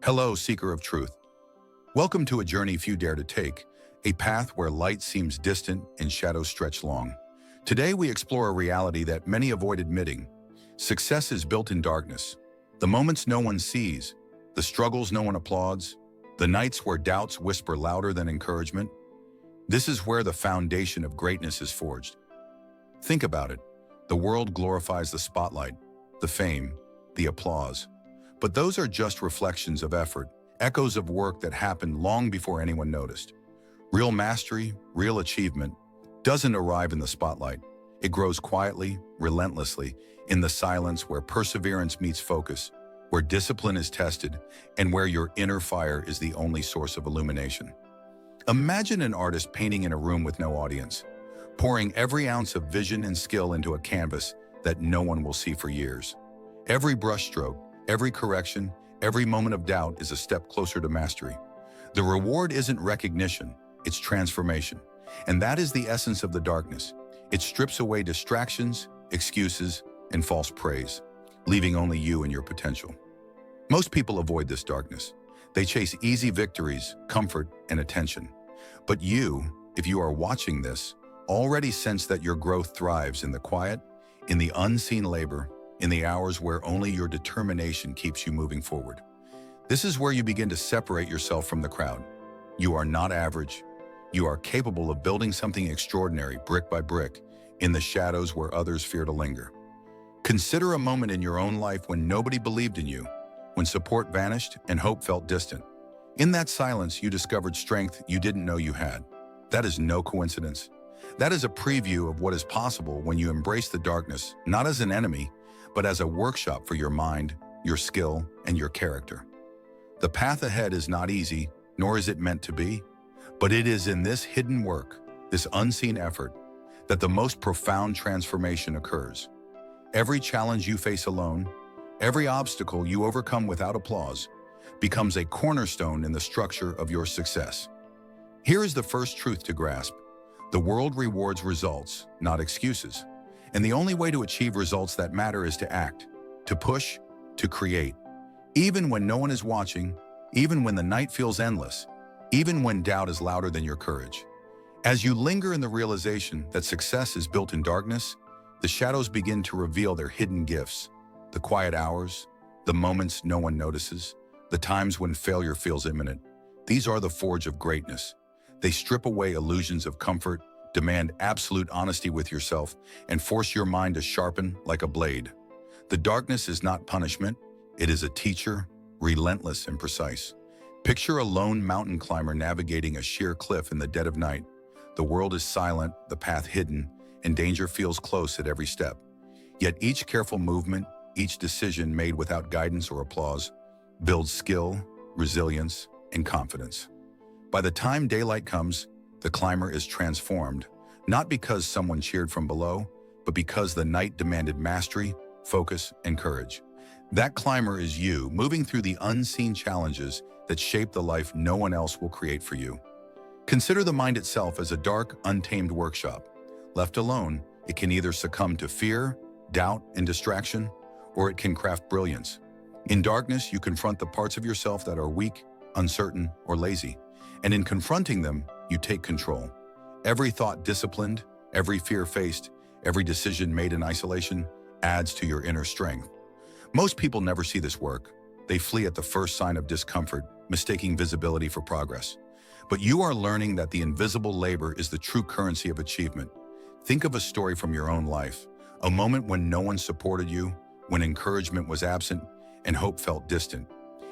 Hello, seeker of truth. Welcome to a journey few dare to take, a path where light seems distant and shadows stretch long. Today we explore a reality that many avoid admitting. Success is built in darkness. The moments no one sees, the struggles no one applauds, the nights where doubts whisper louder than encouragement. This is where the foundation of greatness is forged. Think about it. The world glorifies the spotlight, the fame, the applause. But those are just reflections of effort, echoes of work that happened long before anyone noticed. Real mastery, real achievement, doesn't arrive in the spotlight. It grows quietly, relentlessly, in the silence where perseverance meets focus, where discipline is tested, and where your inner fire is the only source of illumination. Imagine an artist painting in a room with no audience, pouring every ounce of vision and skill into a canvas that no one will see for years. Every brushstroke, every correction, every moment of doubt is a step closer to mastery. The reward isn't recognition, it's transformation. And that is the essence of the darkness. It strips away distractions, excuses, and false praise, leaving only you and your potential. Most people avoid this darkness. They chase easy victories, comfort, and attention. But you, if you are watching this, already sense that your growth thrives in the quiet, in the unseen labor, in the hours where only your determination keeps you moving forward. This is where you begin to separate yourself from the crowd. You are not average. You are capable of building something extraordinary brick by brick in the shadows where others fear to linger. Consider a moment in your own life when nobody believed in you, when support vanished and hope felt distant. In that silence, you discovered strength you didn't know you had. That is no coincidence. That is a preview of what is possible when you embrace the darkness, not as an enemy, but as a workshop for your mind, your skill, and your character. The path ahead is not easy, nor is it meant to be, but it is in this hidden work, this unseen effort, that the most profound transformation occurs. Every challenge you face alone, every obstacle you overcome without applause, becomes a cornerstone in the structure of your success. Here is the first truth to grasp. The world rewards results, not excuses. And the only way to achieve results that matter is to act, to push, to create. Even when no one is watching, even when the night feels endless, even when doubt is louder than your courage. As you linger in the realization that success is built in darkness, the shadows begin to reveal their hidden gifts. The quiet hours, the moments no one notices, the times when failure feels imminent. These are the forge of greatness. They strip away illusions of comfort, demand absolute honesty with yourself, and force your mind to sharpen like a blade. The darkness is not punishment, it is a teacher, relentless and precise. Picture a lone mountain climber navigating a sheer cliff in the dead of night. The world is silent, the path hidden, and danger feels close at every step. Yet each careful movement, each decision made without guidance or applause, builds skill, resilience, and confidence. By the time daylight comes, the climber is transformed, not because someone cheered from below, but because the night demanded mastery, focus, and courage. That climber is you, moving through the unseen challenges that shape the life no one else will create for you. Consider the mind itself as a dark, untamed workshop. Left alone, it can either succumb to fear, doubt, and distraction, or it can craft brilliance. In darkness, you confront the parts of yourself that are weak, uncertain, or lazy. And in confronting them, you take control. Every thought disciplined, every fear faced, every decision made in isolation adds to your inner strength. Most people never see this work. They flee at the first sign of discomfort, mistaking visibility for progress. But you are learning that the invisible labor is the true currency of achievement. Think of a story from your own life, a moment when no one supported you, when encouragement was absent, and hope felt distant.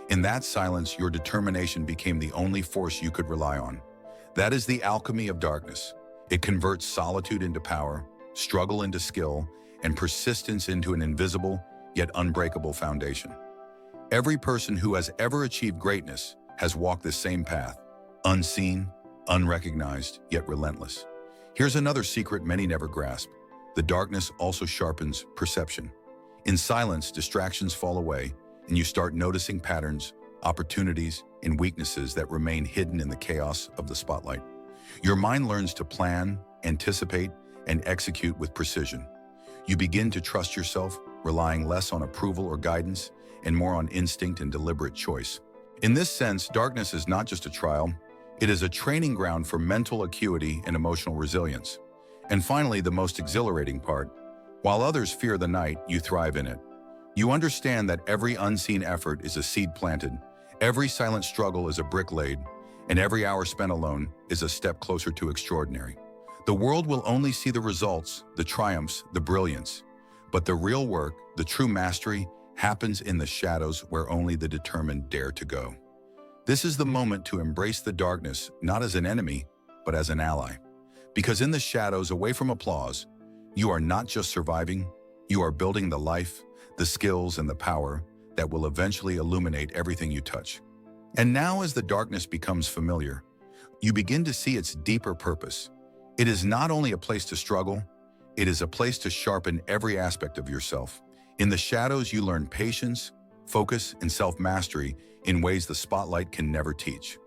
In that silence, your determination became the only force you could rely on. That is the alchemy of darkness. It converts solitude into power, struggle into skill, and persistence into an invisible, yet unbreakable foundation. Every person who has ever achieved greatness has walked this same path, unseen, unrecognized, yet relentless. Here's another secret many never grasp. The darkness also sharpens perception. In silence, distractions fall away, and you start noticing patterns, opportunities, and weaknesses that remain hidden in the chaos of the spotlight. Your mind learns to plan, anticipate, and execute with precision. You begin to trust yourself, relying less on approval or guidance, and more on instinct and deliberate choice. In this sense, darkness is not just a trial, it is a training ground for mental acuity and emotional resilience. And finally, the most exhilarating part, while others fear the night, you thrive in it. You understand that every unseen effort is a seed planted, every silent struggle is a brick laid, and every hour spent alone is a step closer to extraordinary. The world will only see the results, the triumphs, the brilliance. But the real work, the true mastery, happens in the shadows where only the determined dare to go. This is the moment to embrace the darkness, not as an enemy, but as an ally. Because in the shadows, away from applause, you are not just surviving, you are building the life, the skills, and the power that will eventually illuminate everything you touch. And now, as the darkness becomes familiar, you begin to see its deeper purpose. It is not only a place to struggle, it is a place to sharpen every aspect of yourself. In the shadows, you learn patience, focus, and self-mastery in ways the spotlight can never teach.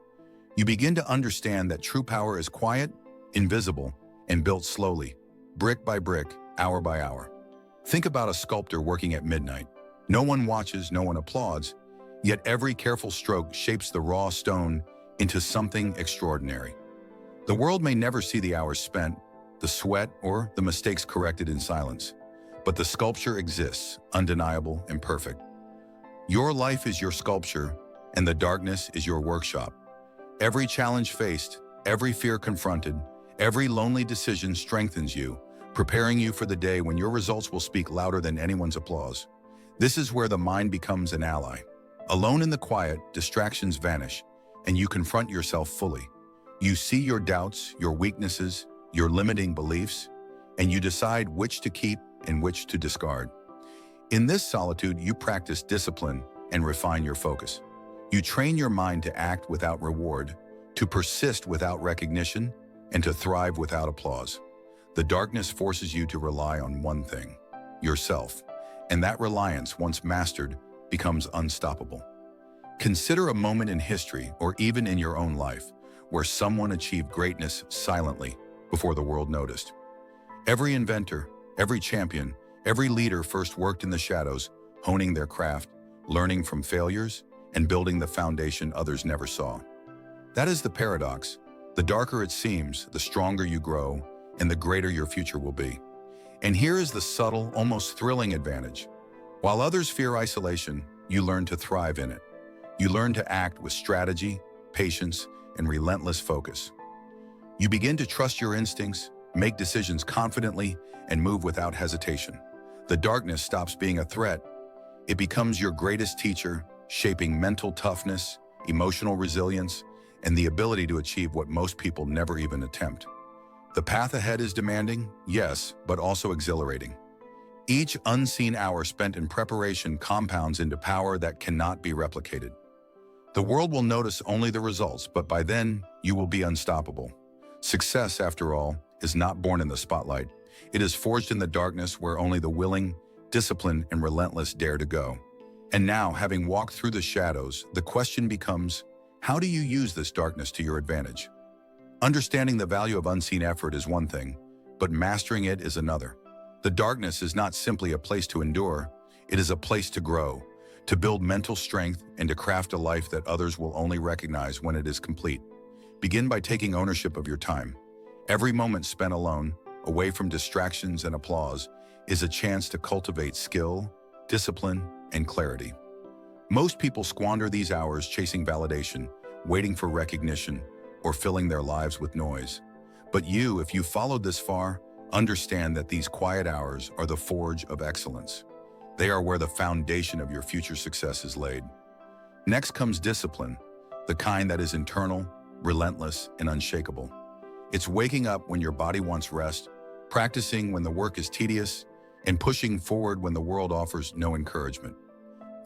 You begin to understand that true power is quiet, invisible, and built slowly, brick by brick, hour by hour. Think about a sculptor working at midnight. No one watches, no one applauds, yet every careful stroke shapes the raw stone into something extraordinary. The world may never see the hours spent, the sweat, or the mistakes corrected in silence, but the sculpture exists, undeniable and perfect. Your life is your sculpture, and the darkness is your workshop. Every challenge faced, every fear confronted, every lonely decision strengthens you, preparing you for the day when your results will speak louder than anyone's applause. This is where the mind becomes an ally. Alone in the quiet, distractions vanish, and you confront yourself fully. You see your doubts, your weaknesses, your limiting beliefs, and you decide which to keep and which to discard. In this solitude, you practice discipline and refine your focus. You train your mind to act without reward, to persist without recognition, and to thrive without applause. The darkness forces you to rely on one thing, yourself, and that reliance, once mastered, becomes unstoppable. Consider a moment in history, or even in your own life, where someone achieved greatness silently before the world noticed. Every inventor, every champion, every leader first worked in the shadows, honing their craft, learning from failures, and building the foundation others never saw. That is the paradox. The darker it seems, the stronger you grow, and the greater your future will be. And here is the subtle, almost thrilling advantage. While others fear isolation, you learn to thrive in it. You learn to act with strategy, patience, and relentless focus. You begin to trust your instincts, make decisions confidently, and move without hesitation. The darkness stops being a threat. It becomes your greatest teacher, shaping mental toughness, emotional resilience, and the ability to achieve what most people never even attempt. The path ahead is demanding, yes, but also exhilarating. Each unseen hour spent in preparation compounds into power that cannot be replicated. The world will notice only the results, but by then, you will be unstoppable. Success, after all, is not born in the spotlight. It is forged in the darkness where only the willing, disciplined, and relentless dare to go. And now, having walked through the shadows, the question becomes, how do you use this darkness to your advantage? Understanding the value of unseen effort is one thing, but mastering it is another. The darkness is not simply a place to endure, it is a place to grow, to build mental strength, and to craft a life that others will only recognize when it is complete. Begin by taking ownership of your time. Every moment spent alone, away from distractions and applause, is a chance to cultivate skill, discipline, and clarity. Most people squander these hours chasing validation, waiting for recognition, or filling their lives with noise. But you, if you followed this far, understand that these quiet hours are the forge of excellence. They are where the foundation of your future success is laid. Next comes discipline, the kind that is internal, relentless, and unshakable. It's waking up when your body wants rest, practicing when the work is tedious, and pushing forward when the world offers no encouragement.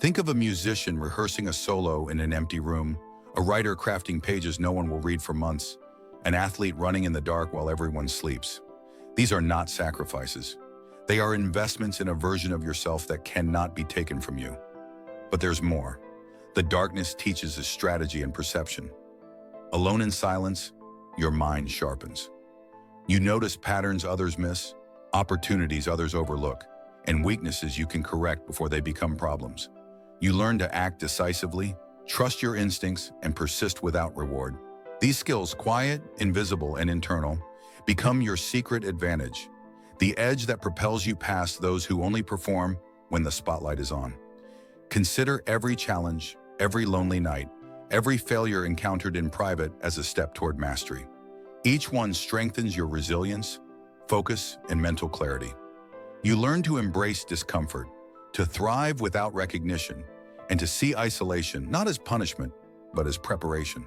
Think of a musician rehearsing a solo in an empty room, a writer crafting pages no one will read for months, an athlete running in the dark while everyone sleeps. These are not sacrifices. They are investments in a version of yourself that cannot be taken from you. But there's more. The darkness teaches us strategy and perception. Alone in silence, your mind sharpens. You notice patterns others miss, opportunities others overlook, and weaknesses you can correct before they become problems. You learn to act decisively, trust your instincts, and persist without reward. These skills, quiet, invisible, and internal, become your secret advantage, the edge that propels you past those who only perform when the spotlight is on. Consider every challenge, every lonely night, every failure encountered in private as a step toward mastery. Each one strengthens your resilience, focus, and mental clarity. You learn to embrace discomfort, to thrive without recognition, and to see isolation not as punishment, but as preparation.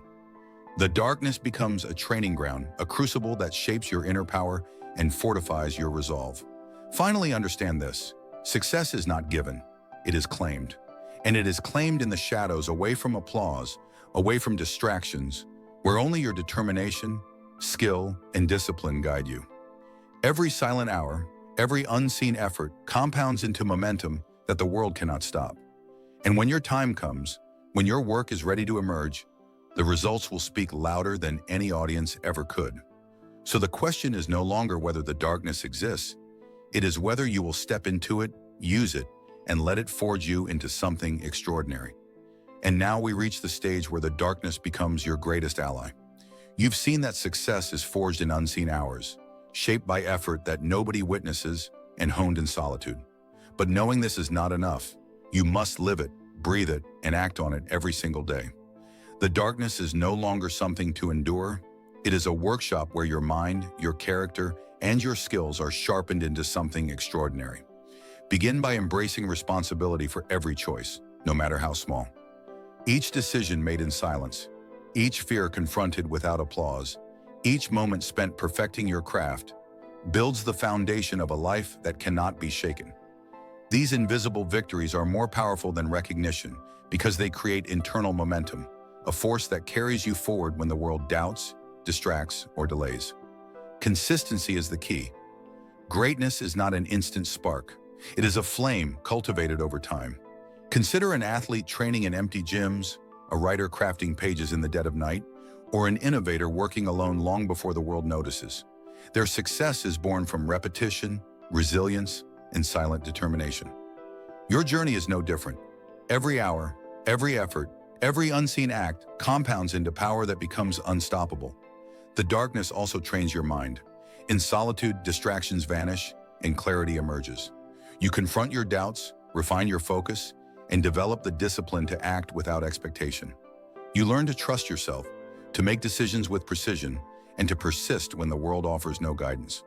The darkness becomes a training ground, a crucible that shapes your inner power and fortifies your resolve. Finally, understand this: success is not given, it is claimed. And it is claimed in the shadows, away from applause, away from distractions, where only your determination, skill, and discipline guide you. Every silent hour, every unseen effort compounds into momentum that the world cannot stop. And when your time comes, when your work is ready to emerge, the results will speak louder than any audience ever could. So the question is no longer whether the darkness exists, it is whether you will step into it, use it, and let it forge you into something extraordinary. And now we reach the stage where the darkness becomes your greatest ally. You've seen that success is forged in unseen hours, shaped by effort that nobody witnesses and honed in solitude. But knowing this is not enough. You must live it, breathe it, and act on it every single day. The darkness is no longer something to endure. It is a workshop where your mind, your character, and your skills are sharpened into something extraordinary. Begin by embracing responsibility for every choice, no matter how small. Each decision made in silence, each fear confronted without applause, each moment spent perfecting your craft, builds the foundation of a life that cannot be shaken. These invisible victories are more powerful than recognition because they create internal momentum, a force that carries you forward when the world doubts, distracts, or delays. Consistency is the key. Greatness is not an instant spark. It is a flame cultivated over time. Consider an athlete training in empty gyms, a writer crafting pages in the dead of night, or an innovator working alone long before the world notices. Their success is born from repetition, resilience, and silent determination. Your journey is no different. Every hour, every effort, every unseen act compounds into power that becomes unstoppable. The darkness also trains your mind. In solitude, distractions vanish and clarity emerges. You confront your doubts, refine your focus, and develop the discipline to act without expectation. You learn to trust yourself, to make decisions with precision, and to persist when the world offers no guidance.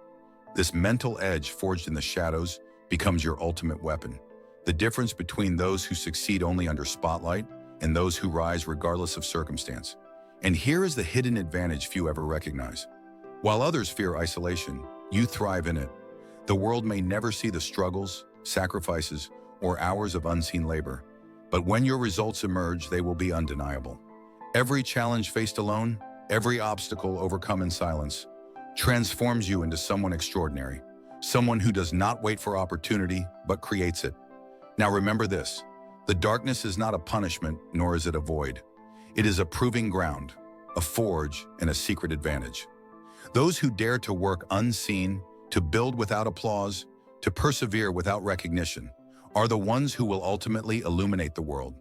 This mental edge forged in the shadows becomes your ultimate weapon, the difference between those who succeed only under spotlight and those who rise regardless of circumstance. And here is the hidden advantage few ever recognize. While others fear isolation, you thrive in it. The world may never see the struggles, sacrifices, or hours of unseen labor, but when your results emerge, they will be undeniable. Every challenge faced alone, every obstacle overcome in silence, transforms you into someone extraordinary, someone who does not wait for opportunity, but creates it. Now remember this: the darkness is not a punishment, nor is it a void. It is a proving ground, a forge, and a secret advantage. Those who dare to work unseen, to build without applause, to persevere without recognition, are the ones who will ultimately illuminate the world.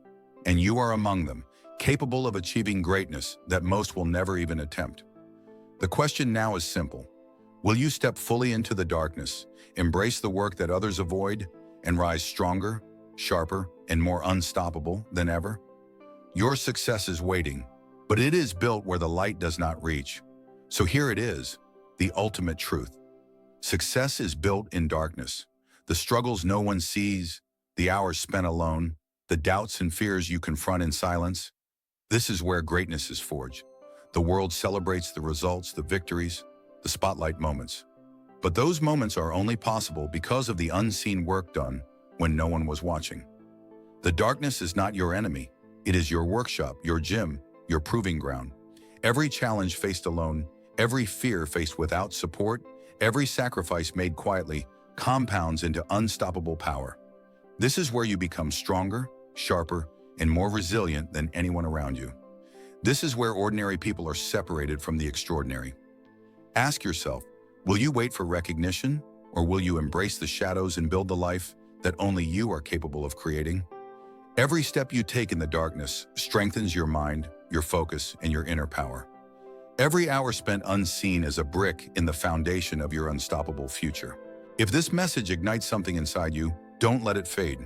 And you are among them, capable of achieving greatness that most will never even attempt. The question now is simple. Will you step fully into the darkness, embrace the work that others avoid, and rise stronger, sharper, and more unstoppable than ever? Your success is waiting, but it is built where the light does not reach. So here it is, the ultimate truth. Success is built in darkness. The struggles no one sees, the hours spent alone, the doubts and fears you confront in silence. This is where greatness is forged. The world celebrates the results, the victories, the spotlight moments. But those moments are only possible because of the unseen work done when no one was watching. The darkness is not your enemy. It is your workshop, your gym, your proving ground. Every challenge faced alone, every fear faced without support, every sacrifice made quietly compounds into unstoppable power. This is where you become stronger, sharper, and more resilient than anyone around you. This is where ordinary people are separated from the extraordinary. Ask yourself, will you wait for recognition, or will you embrace the shadows and build the life that only you are capable of creating? Every step you take in the darkness strengthens your mind, your focus, and your inner power. Every hour spent unseen is a brick in the foundation of your unstoppable future. If this message ignites something inside you, don't let it fade.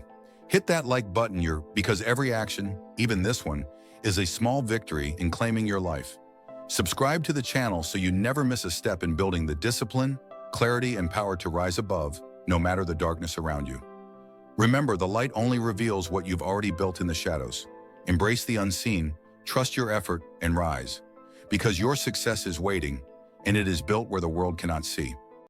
Hit that like button because every action, even this one, is a small victory in claiming your life. Subscribe to the channel so you never miss a step in building the discipline, clarity, and power to rise above, no matter the darkness around you. Remember, the light only reveals what you've already built in the shadows. Embrace the unseen, trust your effort, and rise. Because your success is waiting, and it is built where the world cannot see.